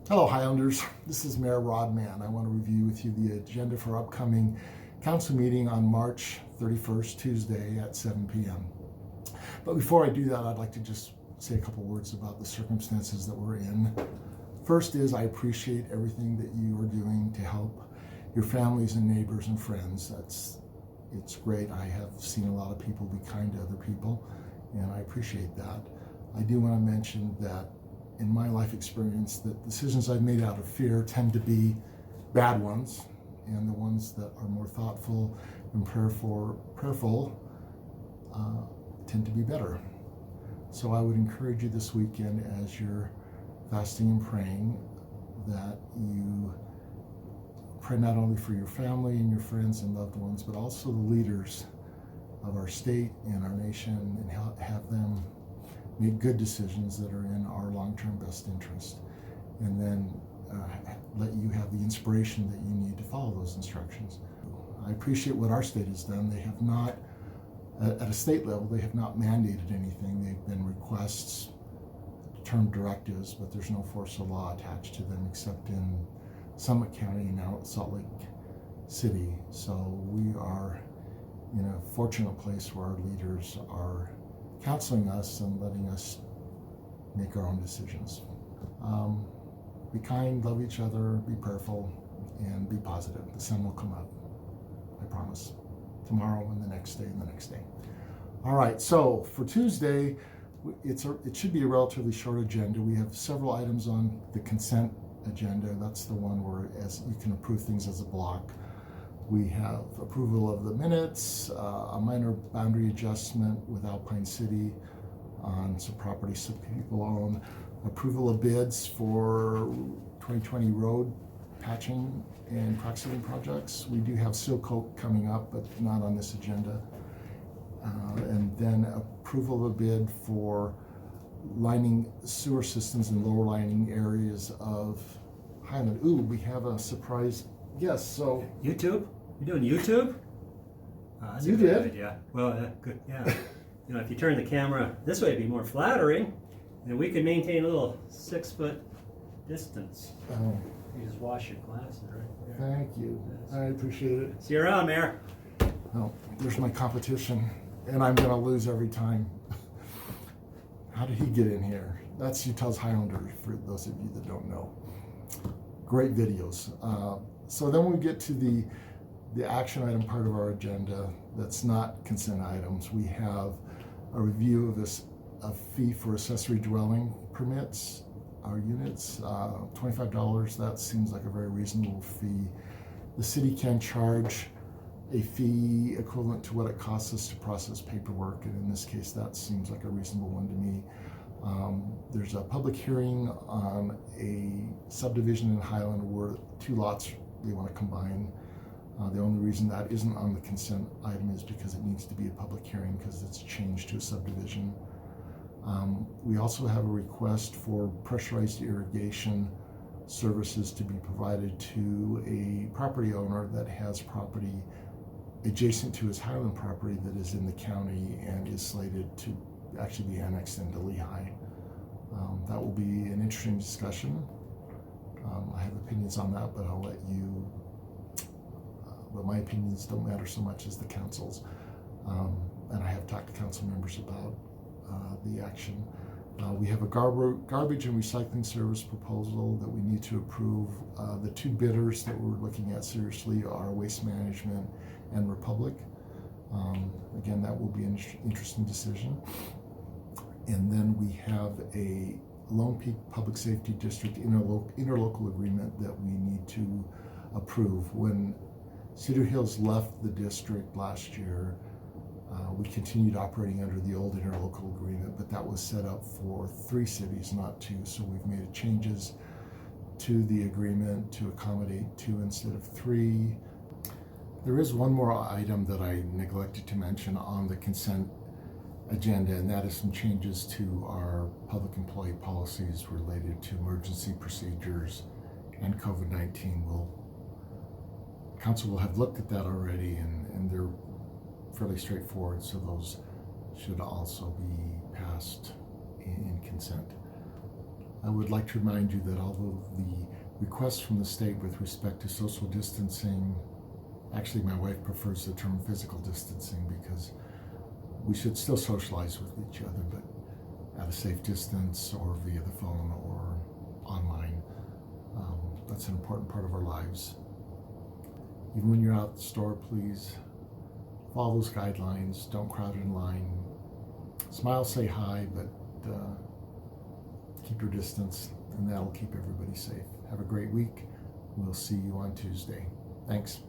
Hello Highlanders, this is Mayor Rod Mann. I want to review with you the agenda for upcoming council meeting on March 31st, Tuesday at 7 p.m. But before I do that, I'd like to just say a couple words about the circumstances that we're in. First is I appreciate everything that you are doing to help your families and neighbors and friends. It's great. I have seen a lot of people be kind to other people, and I appreciate that. I do want to mention that in my life experience, the decisions I've made out of fear tend to be bad ones, and the ones that are more thoughtful and prayerful tend to be better. So I would encourage you this weekend, as you're fasting and praying, that you pray not only for your family and your friends and loved ones, but also the leaders of our state and our nation, and have them make good decisions that are in our long-term best interest, and then let you have the inspiration that you need to follow those instructions. I appreciate what our state has done. They have not, at a state level, they have not mandated anything. They've been requests, termed directives, but there's no force of law attached to them except in Summit County and now Salt Lake City. So we are in a fortunate place where our leaders are counseling us and letting us make our own decisions. Be kind, love each other, be prayerful, and be positive. The sun will come up, I promise. Tomorrow and the next day and the next day. All right, so for Tuesday, it should be a relatively short agenda. We have several items on the consent agenda. That's the one where you can approve things as a block. We have approval of the minutes, a minor boundary adjustment with Alpine City on some property some people own, approval of bids for 2020 road patching and crack sealing projects. We do have seal coat coming up, but not on this agenda. And then approval of a bid for lining sewer systems in lower lining areas of Highland. Ooh, we have a surprise guest. So YouTube? You're doing YouTube? That's a You good did? idea. Well, good. Yeah. If you turn the camera this way, it'd be more flattering, and we could maintain a little 6-foot distance. Oh, You just wash your glasses right there. thank you. I appreciate it. See you around, Mayor. Oh, there's my competition, and I'm going to lose every time. How did he get in here? That's Utah's Highlander, for those of you that don't know. Great videos. So then we get to the action item part of our agenda that's not consent items. We have a review of a fee for accessory dwelling permits, our units, $25. That seems like a very reasonable fee. The city can charge a fee equivalent to what it costs us to process paperwork, and in this case that seems like a reasonable one to me. There's a public hearing on a subdivision in Highland where two lots they want to combine. The only reason that isn't on the consent item is because it needs to be a public hearing because it's changed to a subdivision. We also have a request for pressurized irrigation services to be provided to a property owner that has property adjacent to his Highland property that is in the county and is slated to actually be annexed into Lehigh. That will be an interesting discussion. I have opinions on that, but I'll let you, but my opinions don't matter so much as the council's. And I have talked to council members about the action. We have a garbage and recycling service proposal that we need to approve. The two bidders that we're looking at seriously are Waste Management and Republic. Again, that will be an interesting decision. And then we have a Lone Peak Public Safety District interlocal agreement that we need to approve. When Cedar Hills left the district last year, we continued operating under the old interlocal agreement, but that was set up for 3 cities, not 2. So we've made changes to the agreement to accommodate 2 instead of 3. There is one more item that I neglected to mention on the consent agenda, and that is some changes to our public employee policies related to emergency procedures and COVID-19. Council will have looked at that already, and they're fairly straightforward, so those should also be passed in consent. I would like to remind you that although the requests from the state with respect to social distancing, actually my wife prefers the term physical distancing because we should still socialize with each other, but at a safe distance or via the phone or online. That's an important part of our lives. Even when you're out at the store, please follow those guidelines. Don't crowd in line. Smile, say hi, but keep your distance, and that'll keep everybody safe. Have a great week. We'll see you on Tuesday. Thanks.